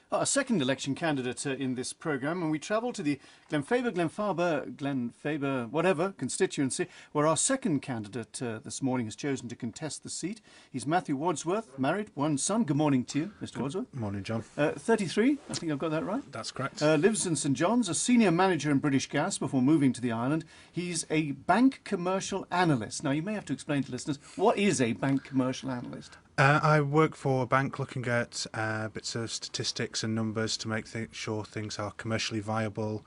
Our second election candidate in this programme, and we travel to the Glenfaber, whatever, constituency, where our second candidate this morning has chosen to contest the seat. He's Matthew Wadsworth, married, one son. Good morning to you, Mr. Wadsworth. Morning, John. 33, I think I've got that right. That's correct. Lives in St John's, a senior manager in British Gas before moving to the island. He's a bank commercial analyst. Now, you may have to explain to listeners, what is a bank commercial analyst? I work for a bank looking at bits of statistics and numbers to make sure things are commercially viable.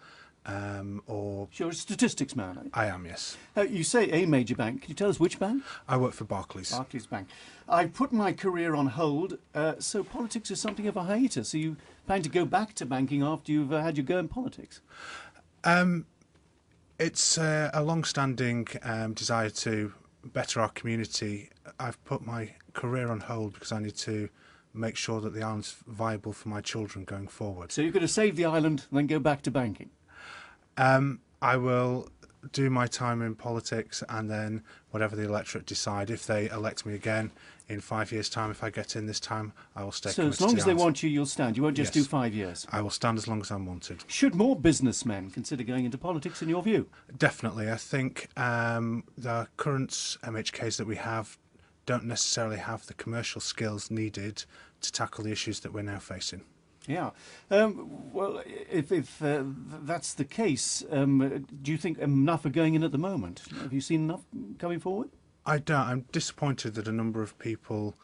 You're a statistics man, are you? I am, yes. You say a major bank. Can you tell us which bank? I work for Barclays. Barclays Bank. I put my career on hold, so politics is something of a hiatus. Are you planning to go back to banking after you've had your go in politics? It's a long-standing desire to better our community. I've put my career on hold because I need to make sure that the island's viable for my children going forward. So you're going to save the island and then go back to banking? I will do my time in politics, and then whatever the electorate decide, if they elect me again in 5 years' time, if I get in this time, I will stay committed. So as long as they want you, you'll stand. You won't just do 5 years? I will stand as long as I'm wanted. Should more businessmen consider going into politics, in your view? Definitely. I think the current MHKs that we have don't necessarily have the commercial skills needed to tackle the issues that we're now facing. Yeah. Well, if that's the case, do you think enough are going in at the moment? Have you seen enough coming forward? I don't. I'm disappointed that a number of people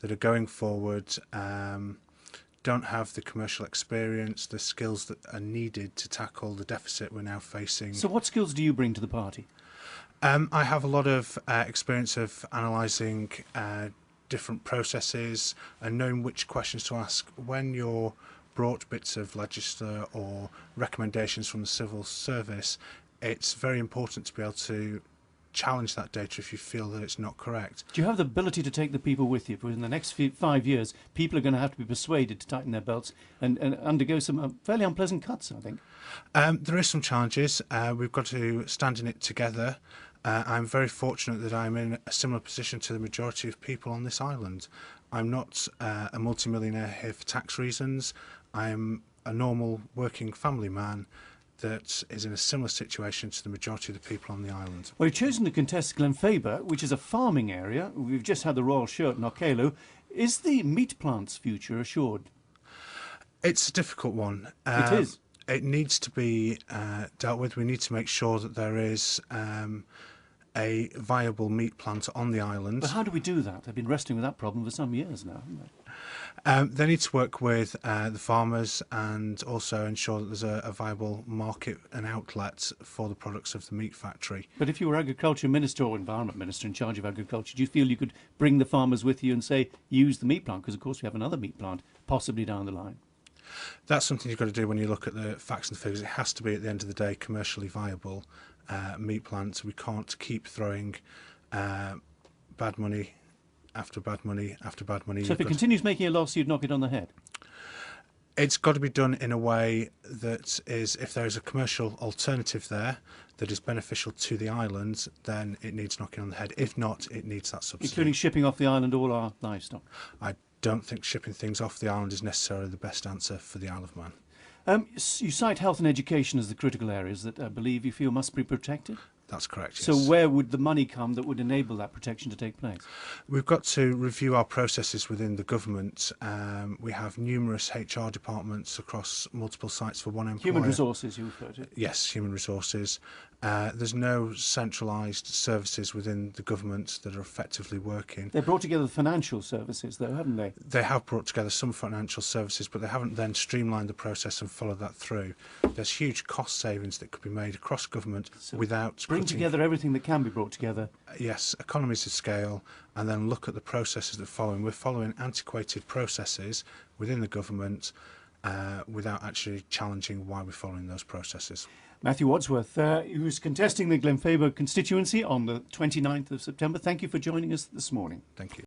that are going forward don't have the commercial experience, the skills that are needed to tackle the deficit we're now facing. So what skills do you bring to the party? I have a lot of experience of analysing different processes and knowing which questions to ask. When you're brought bits of legislature or recommendations from the civil service, it's very important to be able to challenge that data if you feel that it's not correct. Do you have the ability to take the people with you? Because in the next 5 years, people are going to have to be persuaded to tighten their belts and undergo some fairly unpleasant cuts, I think. There is some challenges. We've got to stand in it together. I'm very fortunate that I'm in a similar position to the majority of people on this island. I'm not a multimillionaire here for tax reasons. I'm a normal working family man that is in a similar situation to the majority of the people on the island. Well, you've chosen to contest Glenfaber, which is a farming area. We've just had the Royal Show at Knockaloe. Is the meat plant's future assured? It's a difficult one. It is. It needs to be dealt with. We need to make sure that there is a viable meat plant on the island. But how do we do that? They've been wrestling with that problem for some years now, haven't they? They need to work with the farmers and also ensure that there's a viable market and outlet for the products of the meat factory. But if you were Agriculture Minister or Environment Minister in charge of agriculture, do you feel you could bring the farmers with you and say, use the meat plant? Because, of course, we have another meat plant possibly down the line. That's something you've got to do when you look at the facts and figures. It has to be, at the end of the day, commercially viable meat plants. We can't keep throwing bad money after bad money after bad money. So if it continues making a loss, you'd knock it on the head? It's got to be done in a way that is, if there is a commercial alternative there that is beneficial to the island, then it needs knocking on the head. If not, it needs that subsidy. Including shipping off the island all our livestock? I don't think shipping things off the island is necessarily the best answer for the Isle of Man. You cite health and education as the critical areas that I believe you feel must be protected? That's correct, yes. So where would the money come that would enable that protection to take place? We've got to review our processes within the government. We have numerous HR departments across multiple sites for one employer. Human resources, you refer to? Yes, human resources. There's no centralised services within the government that are effectively working. They've brought together the financial services, though, haven't they? They have brought together some financial services, but they haven't then streamlined the process and followed that through. There's huge cost savings that could be made across government without bring together everything that can be brought together. Yes, economies of scale, and then look at the processes that follow. We're following antiquated processes within the government without actually challenging why we're following those processes. Matthew Wadsworth, who's contesting the Glenfaber constituency on the 29th of September. Thank you for joining us this morning. Thank you.